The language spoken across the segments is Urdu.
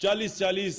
40-40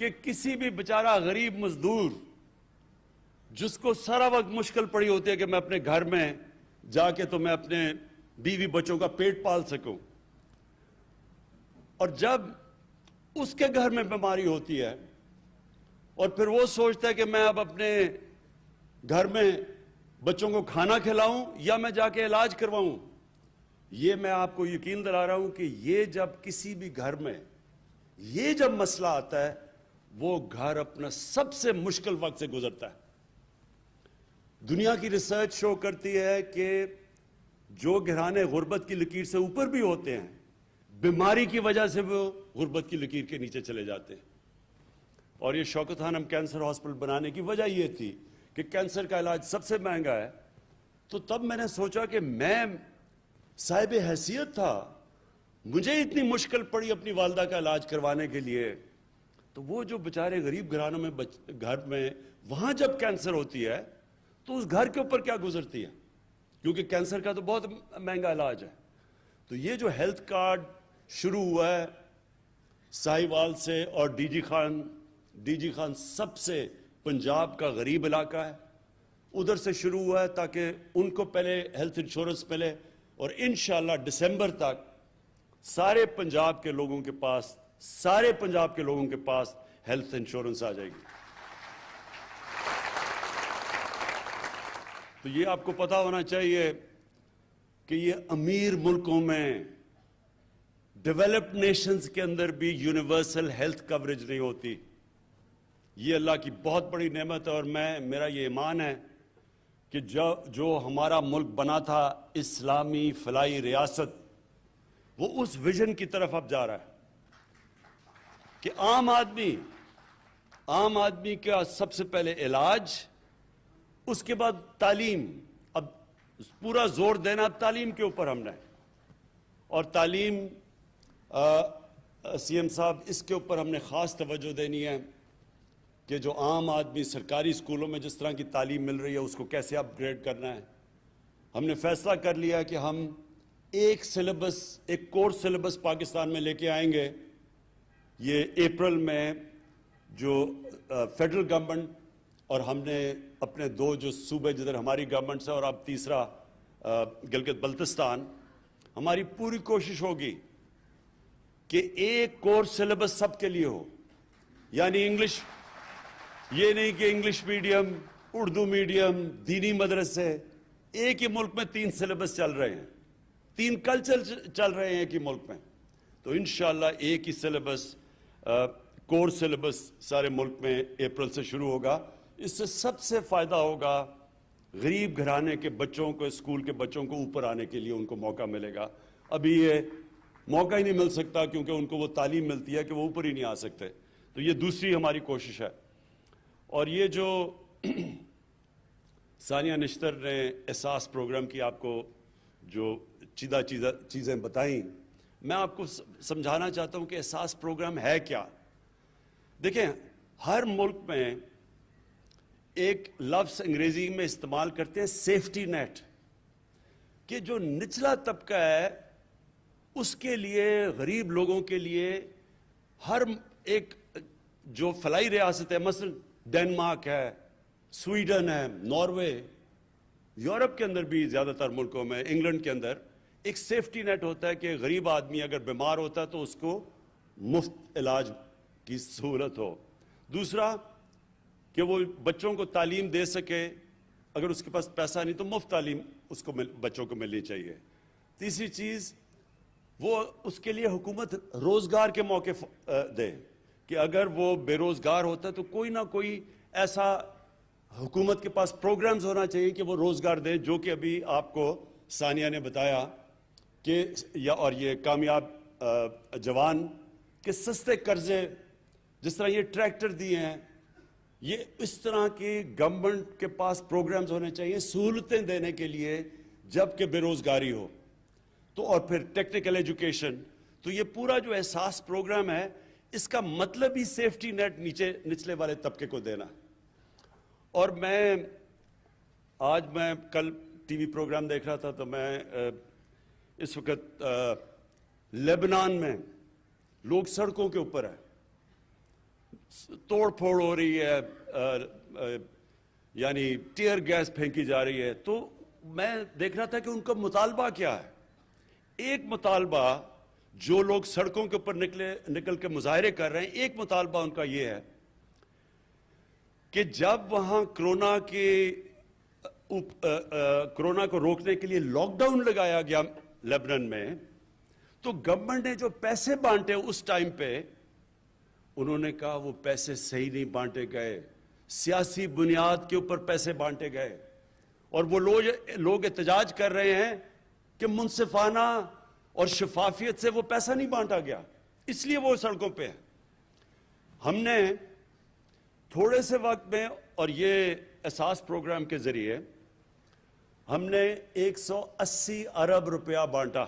کہ کسی بھی بیچارہ غریب مزدور جس کو سارا وقت مشکل پڑی ہوتی ہے کہ میں اپنے گھر میں جا کے تو میں اپنے بیوی بچوں کا پیٹ پال سکوں، اور جب اس کے گھر میں بیماری ہوتی ہے اور پھر وہ سوچتا ہے کہ میں اب اپنے گھر میں بچوں کو کھانا کھلاؤں یا میں جا کے علاج کرواؤں، یہ میں آپ کو یقین دلا رہا ہوں کہ یہ جب کسی بھی گھر میں یہ جب مسئلہ آتا ہے وہ گھر اپنا سب سے مشکل وقت سے گزرتا ہے۔ دنیا کی ریسرچ شو کرتی ہے کہ جو گھرانے غربت کی لکیر سے اوپر بھی ہوتے ہیں، بیماری کی وجہ سے وہ غربت کی لکیر کے نیچے چلے جاتے ہیں۔ اور یہ شوکت خانم کینسر ہاسپٹل بنانے کی وجہ یہ تھی کہ کینسر کا علاج سب سے مہنگا ہے، تو تب میں نے سوچا کہ میں صاحب حیثیت تھا، مجھے اتنی مشکل پڑی اپنی والدہ کا علاج کروانے کے لیے، تو وہ جو بیچارے غریب گھرانوں میں گھر میں وہاں جب کینسر ہوتی ہے تو اس گھر کے اوپر کیا گزرتی ہے، کیونکہ کینسر کا تو بہت مہنگا علاج ہے۔ تو یہ جو ہیلتھ کارڈ شروع ہوا ہے ساہیوال سے، اور ڈی جی خان سب سے پنجاب کا غریب علاقہ ہے، ادھر سے شروع ہوا ہے تاکہ ان کو پہلے ہیلتھ انشورنس ملے، اور انشاءاللہ دسمبر تک سارے پنجاب کے لوگوں کے پاس ہیلتھ انشورنس آ جائے گی۔ تو یہ آپ کو پتا ہونا چاہیے کہ یہ امیر ملکوں میں، ڈیولپڈ نیشنز کے اندر بھی یونیورسل ہیلتھ کوریج نہیں ہوتی۔ یہ اللہ کی بہت بڑی نعمت ہے، اور میرا یہ ایمان ہے کہ جو ہمارا ملک بنا تھا اسلامی فلاحی ریاست، وہ اس ویژن کی طرف اب جا رہا ہے کہ عام آدمی کا سب سے پہلے علاج، اس کے بعد تعلیم۔ اب پورا زور دینا اب تعلیم کے اوپر ہم نے، اور تعلیم سی ایم صاحب اس کے اوپر ہم نے خاص توجہ دینی ہے کہ جو عام آدمی سرکاری اسکولوں میں جس طرح کی تعلیم مل رہی ہے اس کو کیسے اپ گریڈ کرنا ہے۔ ہم نے فیصلہ کر لیا کہ ہم ایک کورس سلیبس پاکستان میں لے کے آئیں گے۔ یہ اپریل میں جو فیڈرل گورنمنٹ اور ہم نے اپنے دو جو صوبے جدھر ہماری گورنمنٹ ہے اور اب تیسرا گلگت بلتستان، ہماری پوری کوشش ہوگی کہ ایک کورس سلیبس سب کے لیے ہو، یعنی انگلش، یہ نہیں کہ انگلش میڈیم، اردو میڈیم، دینی مدرسے، ایک ہی ملک میں 3 سلیبس چل رہے ہیں، 3 کلچر چل رہے ہیں ایک ہی ملک میں، تو انشاءاللہ ایک ہی سلیبس، کورس سلیبس سارے ملک میں اپریل سے شروع ہوگا۔ اس سے سب سے فائدہ ہوگا غریب گھرانے کے بچوں کو، اسکول کے بچوں کو اوپر آنے کے لیے ان کو موقع ملے گا۔ ابھی یہ موقع ہی نہیں مل سکتا کیونکہ ان کو وہ تعلیم ملتی ہے کہ وہ اوپر ہی نہیں آ سکتے، تو یہ دوسری ہماری کوشش ہے۔ اور یہ جو ثانیہ نشتر نے احساس پروگرام کی آپ کو جو چیزیں بتائیں، میں آپ کو سمجھانا چاہتا ہوں کہ احساس پروگرام ہے کیا۔ دیکھیں، ہر ملک میں ایک لفظ انگریزی میں استعمال کرتے ہیں سیفٹی نیٹ، کہ جو نچلا طبقہ ہے اس کے لیے، غریب لوگوں کے لیے، ہر ایک جو فلاحی ریاست ہے، مثلا ڈنمارک ہے، سویڈن ہے، ناروے، یورپ کے اندر بھی زیادہ تر ملکوں میں، انگلینڈ کے اندر ایک سیفٹی نیٹ ہوتا ہے کہ غریب آدمی اگر بیمار ہوتا ہے تو اس کو مفت علاج کی سہولت ہو۔ دوسرا کہ وہ بچوں کو تعلیم دے سکے، اگر اس کے پاس پیسہ نہیں تو مفت تعلیم اس کو بچوں کو ملنی چاہیے۔ تیسری چیز، وہ اس کے لیے حکومت روزگار کے موقع دے کہ اگر وہ بے روزگار ہوتا ہے تو کوئی نہ کوئی ایسا حکومت کے پاس پروگرامز ہونا چاہیے کہ وہ روزگار دے، جو کہ ابھی آپ کو ثانیہ نے بتایا کہ اور یہ کامیاب جوان کے سستے قرضے، جس طرح یہ ٹریکٹر دیے ہیں، یہ اس طرح کی گورنمنٹ کے پاس پروگرامز ہونے چاہیے سہولتیں دینے کے لیے جب کہ بے روزگاری ہو۔ تو اور پھر ٹیکنیکل ایجوکیشن، تو یہ پورا جو احساس پروگرام ہے اس کا مطلب ہی سیفٹی نیٹ نچلے والے طبقے کو دینا۔ اور آج میں کل ٹی وی پروگرام دیکھ رہا تھا تو میں اس وقت لبنان میں لوگ سڑکوں کے اوپر ہیں، توڑ پھوڑ ہو رہی ہے, یعنی ٹیئر گیس پھینکی جا رہی ہے. تو میں دیکھ رہا تھا کہ ان کا مطالبہ کیا ہے. ایک مطالبہ جو لوگ سڑکوں کے اوپر نکل کے مظاہرے کر رہے ہیں, ایک مطالبہ ان کا یہ ہے کہ جب وہاں کرونا کو روکنے کے لیے لاک ڈاؤن لگایا گیا لیبنان میں, تو گورنمنٹ نے جو پیسے بانٹے اس ٹائم پہ, انہوں نے کہا وہ پیسے صحیح نہیں بانٹے گئے, سیاسی بنیاد کے اوپر پیسے بانٹے گئے. اور وہ لوگ احتجاج کر رہے ہیں کہ منصفانہ اور شفافیت سے وہ پیسہ نہیں بانٹا گیا, اس لیے وہ سڑکوں پہ ہیں. ہم نے تھوڑے سے وقت میں, اور یہ احساس پروگرام کے ذریعے, ہم نے 180 ارب روپیہ بانٹا.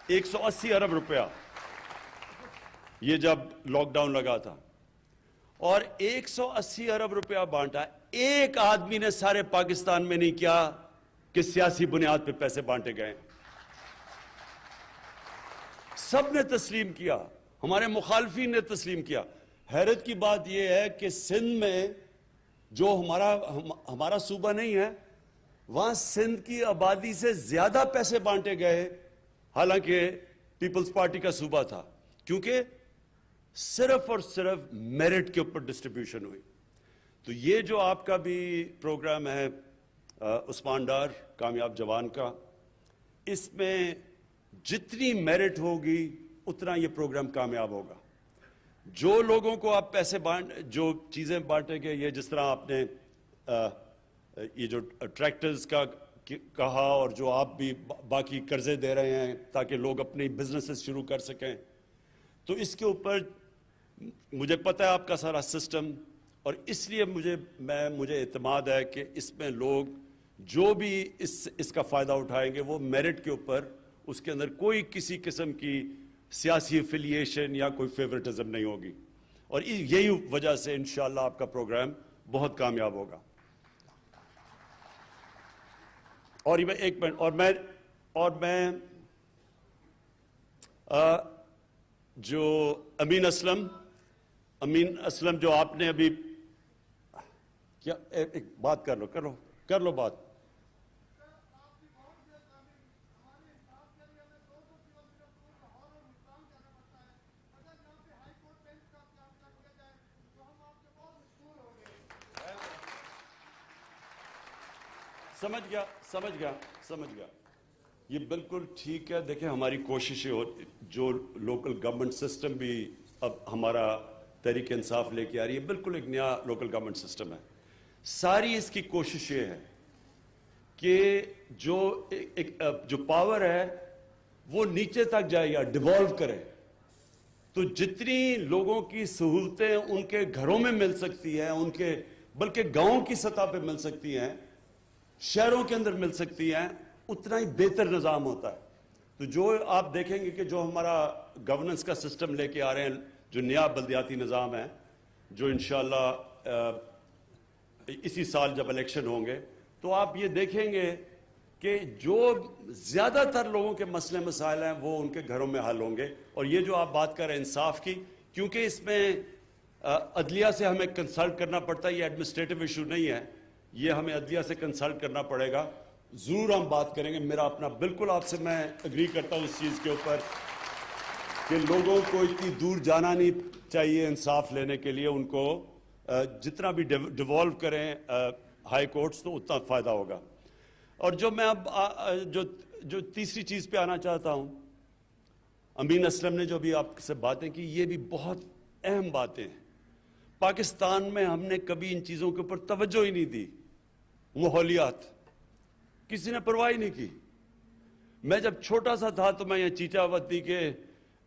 180 ارب روپیہ, یہ جب لاک ڈاؤن لگا تھا, اور 180 ارب روپیہ بانٹا. ایک آدمی نے سارے پاکستان میں نہیں کیا کہ سیاسی بنیاد پہ پیسے بانٹے گئے. سب نے تسلیم کیا, ہمارے مخالفین نے تسلیم کیا. حیرت کی بات یہ ہے کہ سندھ میں جو ہمارا صوبہ نہیں ہے, وہاں سندھ کی آبادی سے زیادہ پیسے بانٹے گئے, حالانکہ پیپلز پارٹی کا صوبہ تھا, کیونکہ صرف اور صرف میرٹ کے اوپر ڈسٹریبیوشن ہوئی. تو یہ جو آپ کا بھی پروگرام ہے عثمان ڈار کامیاب جوان کا, اس میں جتنی میرٹ ہوگی اتنا یہ پروگرام کامیاب ہوگا. جو لوگوں کو آپ پیسے جو چیزیں بانٹیں گے, یہ جس طرح آپ نے یہ جو ٹریکٹرز کا کہا, اور جو آپ بھی باقی قرضے دے رہے ہیں تاکہ لوگ اپنی بزنسز شروع کر سکیں, تو اس کے اوپر مجھے پتہ ہے آپ کا سارا سسٹم, اور اس لیے مجھے اعتماد ہے کہ اس میں لوگ جو بھی اس کا فائدہ اٹھائیں گے وہ میرٹ کے اوپر, اس کے اندر کوئی کسی قسم کی سیاسی افیلیشن یا کوئی فیورٹزم نہیں ہوگی. اور یہی وجہ سے انشاءاللہ آپ کا پروگرام بہت کامیاب ہوگا. اور ایک منٹ, اور میں جو امین اسلم جو آپ نے ابھی کیا, ایک بات کر لو بات. سمجھ گیا. یہ بالکل ٹھیک ہے. دیکھیں ہماری کوششیں, جو لوکل گورنمنٹ سسٹم بھی اب ہمارا تحریک انصاف لے کے آ رہی ہے, بالکل ایک نیا لوکل گورنمنٹ سسٹم ہے. ساری اس کی کوشش یہ ہے کہ جو پاور ہے وہ نیچے تک جائے یا ڈیوالو کرے. تو جتنی لوگوں کی سہولتیں ان کے گھروں میں مل سکتی ہیں, ان کے بلکہ گاؤں کی سطح پہ مل سکتی ہیں, شہروں کے اندر مل سکتی ہیں, اتنا ہی بہتر نظام ہوتا ہے. تو جو آپ دیکھیں گے کہ جو ہمارا گورننس کا سسٹم لے کے آ رہے ہیں, جو نیا بلدیاتی نظام ہے, جو انشاءاللہ اسی سال جب الیکشن ہوں گے, تو آپ یہ دیکھیں گے کہ جو زیادہ تر لوگوں کے مسئلے مسائل ہیں وہ ان کے گھروں میں حل ہوں گے. اور یہ جو آپ بات کر رہے ہیں انصاف کی, کیونکہ اس میں عدلیہ سے ہمیں کنسلٹ کرنا پڑتا ہے, یہ ایڈمنسٹریٹو ایشو نہیں ہے, یہ ہمیں عدلیہ سے کنسلٹ کرنا پڑے گا. ضرور ہم بات کریں گے. میرا اپنا بالکل آپ سے میں اگری کرتا ہوں اس چیز کے اوپر کہ لوگوں کو اتنی دور جانا نہیں چاہیے انصاف لینے کے لیے. ان کو جتنا بھی ڈیوالو کریں ہائی کورٹس, تو اتنا فائدہ ہوگا. اور جو میں اب جو تیسری چیز پہ آنا چاہتا ہوں, امین اسلم نے جو بھی آپ سے باتیں کی, یہ بھی بہت اہم باتیں ہیں. پاکستان میں ہم نے کبھی ان چیزوں کے اوپر توجہ ہی نہیں دی. ماحولیات کسی نے پرواہ ہی نہیں کی. میں جب چھوٹا سا تھا تو میں یہ چیچا وتی کے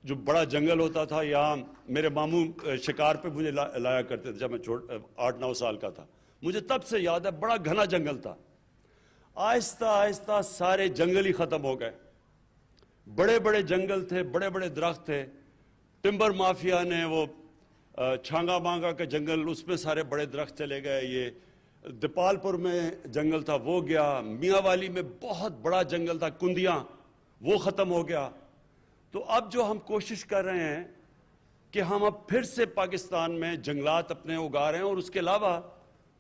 جو بڑا جنگل ہوتا تھا, یہاں میرے ماموں شکار پہ مجھے لایا کرتے تھے جب میں 8-9 سال کا تھا. مجھے تب سے یاد ہے بڑا گھنا جنگل تھا. آہستہ آہستہ سارے جنگل ہی ختم ہو گئے. بڑے بڑے جنگل تھے, بڑے بڑے درخت تھے. ٹمبر مافیا نے وہ چھانگا مانگا کا جنگل, اس میں سارے بڑے درخت چلے گئے. یہ دیپال پور میں جنگل تھا وہ گیا. میاں والی میں بہت بڑا جنگل تھا کندیاں, وہ ختم ہو گیا. تو اب جو ہم کوشش کر رہے ہیں کہ ہم اب پھر سے پاکستان میں جنگلات اپنے اگا رہے ہیں، اور اس کے علاوہ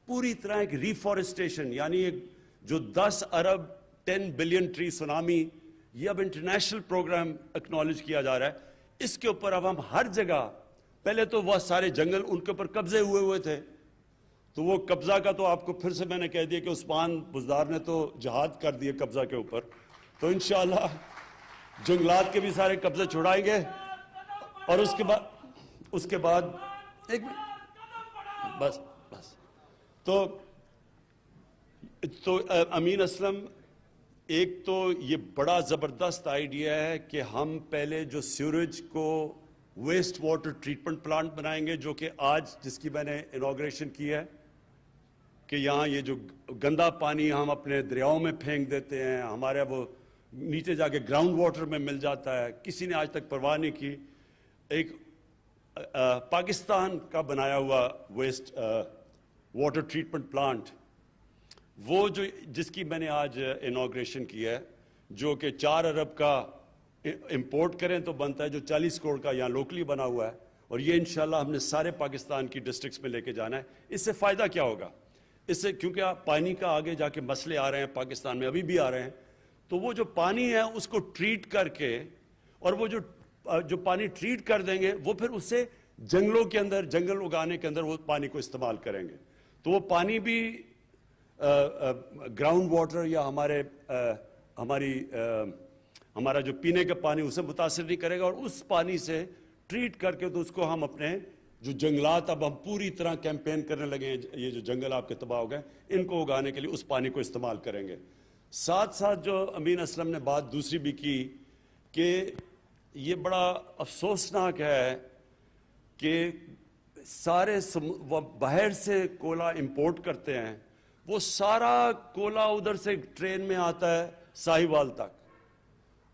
پوری طرح ایک ریفارسٹیشن، یعنی ایک جو 10 ارب 10 بلین ٹری سونامی، یہ اب انٹرنیشنل پروگرام اکنالج کیا جا رہا ہے۔ اس کے اوپر اب ہم ہر جگہ، پہلے تو وہ سارے جنگل ان کے اوپر قبضے ہوئے تھے، تو وہ قبضہ کا تو آپ کو پھر سے میں نے کہہ دیا کہ عثمان بزدار نے تو جہاد کر دیے قبضہ کے اوپر، تو انشاءاللہ جنگلات کے بھی سارے قبضے چھڑائیں گے۔ اور اس کے بعد ایک بس تو امین اسلم، ایک تو یہ بڑا زبردست آئیڈیا ہے کہ ہم پہلے جو سیوریج کو ویسٹ واٹر ٹریٹمنٹ پلانٹ بنائیں گے، جو کہ آج جس کی میں نے انوگریشن کی ہے، کہ یہاں یہ جو گندا پانی ہم اپنے دریاؤں میں پھینک دیتے ہیں، ہمارے وہ نیچے جا کے گراؤنڈ واٹر میں مل جاتا ہے، کسی نے آج تک پرواہ نہیں کی۔ ایک پاکستان کا بنایا ہوا ویسٹ واٹر ٹریٹمنٹ پلانٹ، وہ جو جس کی میں نے آج انوگریشن کی ہے، جو کہ 4 ارب کا امپورٹ کریں تو بنتا ہے، جو 40 کروڑ کا یہاں لوکلی بنا ہوا ہے، اور یہ انشاءاللہ ہم نے سارے پاکستان کی ڈسٹرکٹس میں لے کے جانا ہے۔ اس سے فائدہ کیا ہوگا؟ اس سے کیونکہ پانی کا آگے جا کے مسئلے آ رہے ہیں پاکستان میں، ابھی بھی آ رہے ہیں، تو وہ جو پانی ہے اس کو ٹریٹ کر کے، اور وہ جو پانی ٹریٹ کر دیں گے، وہ پھر اسے جنگلوں کے اندر، جنگل اگانے کے اندر وہ پانی کو استعمال کریں گے، تو وہ پانی بھی گراؤنڈ واٹر یا ہمارا جو پینے کا پانی اسے متاثر نہیں کرے گا، اور اس پانی سے ٹریٹ کر کے تو اس کو ہم اپنے جو جنگلات، اب ہم پوری طرح کیمپین کرنے لگے ہیں، یہ جو جنگل آپ کے تباہ ہو گئے ان کو اگانے کے لیے اس پانی کو استعمال کریں گے۔ ساتھ ساتھ جو امین اسلم نے بات دوسری بھی کی کہ یہ بڑا افسوسناک ہے کہ سارے باہر سے کولا امپورٹ کرتے ہیں، وہ سارا کولا ادھر سے ٹرین میں آتا ہے ساہیوال تک۔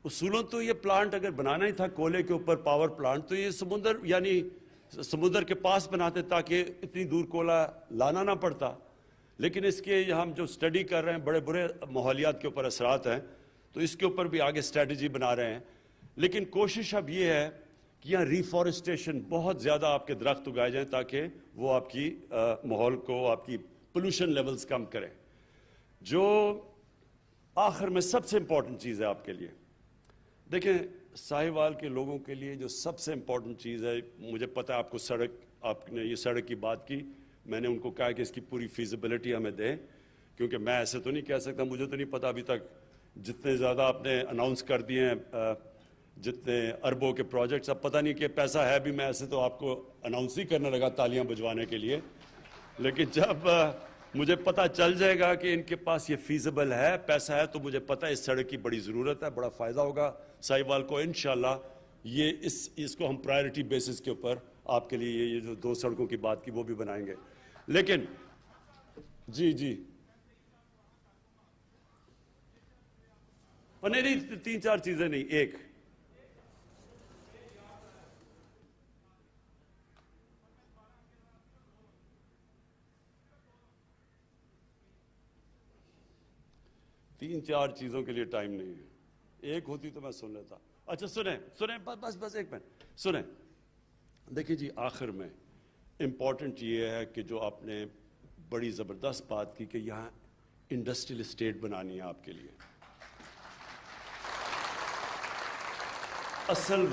اصولوں تو یہ پلانٹ اگر بنانا ہی تھا کولے کے اوپر پاور پلانٹ، تو یہ سمندر کے پاس بناتے تاکہ اتنی دور کولا لانا نہ پڑتا، لیکن اس کے ہم جو سٹڈی کر رہے ہیں، بڑے برے ماحولیات کے اوپر اثرات ہیں، تو اس کے اوپر بھی آگے سٹریٹجی بنا رہے ہیں۔ لیکن کوشش اب یہ ہے کہ یہاں ریفارسٹیشن بہت زیادہ آپ کے درخت اگائے جائیں تاکہ وہ آپ کی ماحول کو، آپ کی پولوشن لیولز کم کریں۔ جو آخر میں سب سے امپورٹنٹ چیز ہے آپ کے لیے، دیکھیں ساہیوال کے لوگوں کے لیے جو سب سے امپورٹنٹ چیز ہے، مجھے پتہ ہے آپ نے یہ سڑک کی بات کی، میں نے ان کو کہا کہ اس کی پوری فیزیبلٹی ہمیں دیں، کیونکہ میں ایسے تو نہیں کہہ سکتا، مجھے تو نہیں پتا ابھی تک جتنے زیادہ آپ نے اناؤنس کر دیے ہیں، جتنے اربوں کے پروجیکٹس، اب پتہ نہیں کہ پیسہ ہے بھی، میں ایسے تو آپ کو اناؤنس ہی کرنے لگا تالیاں بجوانے کے لیے، لیکن جب مجھے پتہ چل جائے گا کہ ان کے پاس یہ فیزیبل ہے، پیسہ ہے، تو مجھے پتہ ہے اس سڑک کی بڑی ضرورت ہے، بڑا فائدہ ہوگا ساہیوال کو۔ انشاءاللہ یہ اس کو ہم پرائرٹی بیسس کے اوپر آپ کے لیے یہ جو 2 سڑکوں کی بات کی وہ بھی بنائیں گے۔ لیکن جی نہیں 3-4 چیزیں نہیں، ایک تین چار چیزوں کے لیے ٹائم نہیں ہے، ایک ہوتی تو میں سن لیتا۔ اچھا سنیں بس ایک منٹ سنیں۔ دیکھیں جی، آخر میں امپورٹنٹ یہ ہے کہ جو آپ نے بڑی زبردست بات کی کہ یہاں انڈسٹریل اسٹیٹ بنانی ہے آپ کے لیے، اصل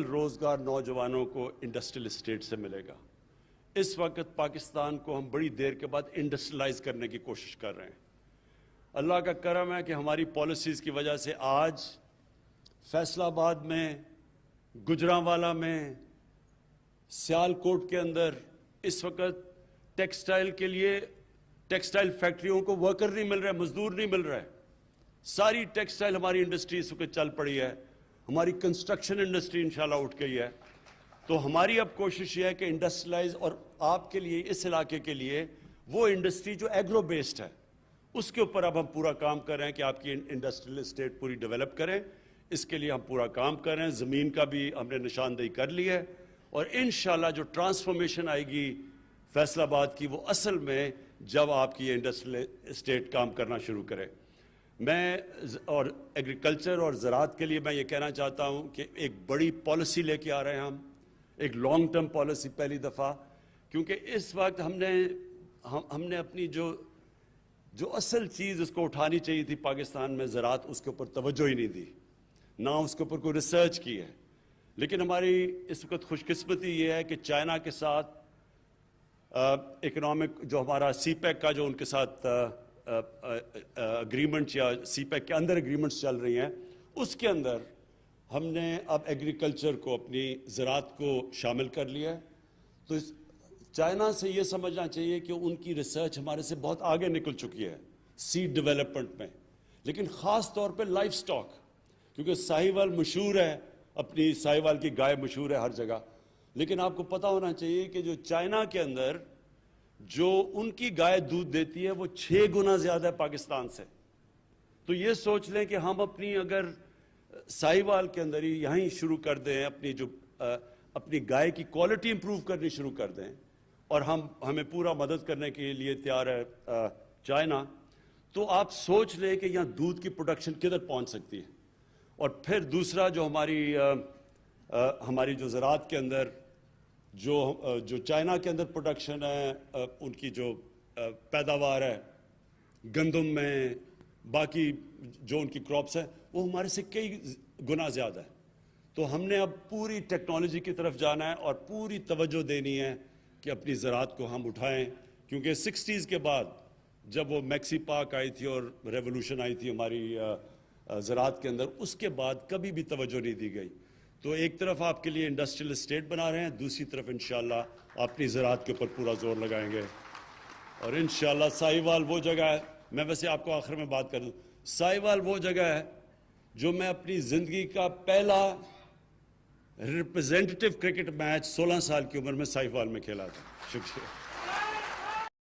روزگار نوجوانوں کو انڈسٹریل اسٹیٹ سے ملے گا۔ اس وقت پاکستان کو ہم بڑی دیر کے بعد انڈسٹریلائز کرنے کی کوشش کر رہے ہیں۔ اللہ کا کرم ہے کہ ہماری پالیسیز کی وجہ سے آج فیصل آباد میں، گجرانوالہ میں، سیالکوٹ کے اندر اس وقت ٹیکسٹائل کے لیے، ٹیکسٹائل فیکٹریوں کو ورکر نہیں مل رہے، مزدور نہیں مل رہے۔ ساری ٹیکسٹائل ہماری انڈسٹری اس وقت چل پڑی ہے، ہماری کنسٹرکشن انڈسٹری انشاءاللہ اٹھ گئی ہے۔ تو ہماری اب کوشش یہ ہے کہ انڈسٹریلائز، اور آپ کے لیے اس علاقے کے لیے وہ انڈسٹری جو ایگرو بیسڈ ہے اس کے اوپر اب ہم پورا کام کر رہے ہیں کہ آپ کی انڈسٹریل اسٹیٹ پوری ڈیولپ کریں۔ اس کے لیے ہم پورا کام کر رہے ہیں، زمین کا بھی ہم نے نشاندہی کر لی ہے، اور انشاءاللہ جو ٹرانسفارمیشن آئے گی فیصل آباد کی، وہ اصل میں جب آپ کی انڈسٹریل اسٹیٹ کام کرنا شروع کرے۔ میں اور ایگریکلچر اور زراعت کے لیے میں یہ کہنا چاہتا ہوں کہ ایک بڑی پالیسی لے کے آ رہے ہیں ہم، ایک لانگ ٹرم پالیسی پہلی دفعہ، کیونکہ اس وقت ہم نے اپنی جو اصل چیز اس کو اٹھانی چاہیے تھی پاکستان میں زراعت، اس کے اوپر توجہ ہی نہیں دی، نہ اس کے اوپر کوئی ریسرچ کی ہے. لیکن ہماری اس وقت خوش قسمتی یہ ہے کہ چائنا کے ساتھ اکنامک جو ہمارا سی پیک کا جو ان کے ساتھ اگریمنٹ یا سی پیک کے اندر اگریمنٹس چل رہی ہیں، اس کے اندر ہم نے اب ایگریکلچر کو اپنی زراعت کو شامل کر لیا ہے. تو چائنا سے یہ سمجھنا چاہیے کہ ان کی ریسرچ ہمارے سے بہت آگے نکل چکی ہے سیڈ ڈیولپمنٹ میں، لیکن خاص طور پہ لائف سٹاک، کیونکہ ساہیوال مشہور ہے، اپنی ساہیوال کی گائے مشہور ہے ہر جگہ. لیکن آپ کو پتہ ہونا چاہیے کہ جو چائنا کے اندر جو ان کی گائے دودھ دیتی ہے وہ 6 گنا زیادہ ہے پاکستان سے. تو یہ سوچ لیں کہ ہم اپنی اگر ساہیوال کے اندر ہی یہیں شروع کر دیں، اپنی گائے کی کوالٹی امپروو کرنی شروع کر دیں، اور ہمیں پورا مدد کرنے کے لیے تیار ہے چائنا، تو آپ سوچ لیں کہ یہاں دودھ کی پروڈکشن کدھر پہنچ سکتی ہے. اور پھر دوسرا جو ہماری جو زراعت کے اندر جو چائنا کے اندر پروڈکشن ہے، ان کی جو پیداوار ہے گندم میں، باقی جو ان کی کراپس ہیں، وہ ہمارے سے کئی گنا زیادہ ہے. تو ہم نے اب پوری ٹیکنالوجی کی طرف جانا ہے اور پوری توجہ دینی ہے کہ اپنی زراعت کو ہم اٹھائیں، کیونکہ 60s کے بعد جب وہ میکسی پاک آئی تھی اور ریولوشن آئی تھی ہماری زراعت کے اندر، اس کے بعد کبھی بھی توجہ نہیں دی گئی. تو ایک طرف آپ کے لیے انڈسٹریل اسٹیٹ بنا رہے ہیں، دوسری طرف انشاءاللہ اپنی زراعت کے اوپر پورا زور لگائیں گے. اور انشاءاللہ ساہیوال وہ جگہ ہے، میں ویسے آپ کو آخر میں بات کر دوں، ساہیوال وہ جگہ ہے جو میں اپنی زندگی کا پہلا ریپرزینٹیٹیو کرکٹ میچ 16 سال کی عمر میں ساہیوال میں کھیلا تھا. شکریہ.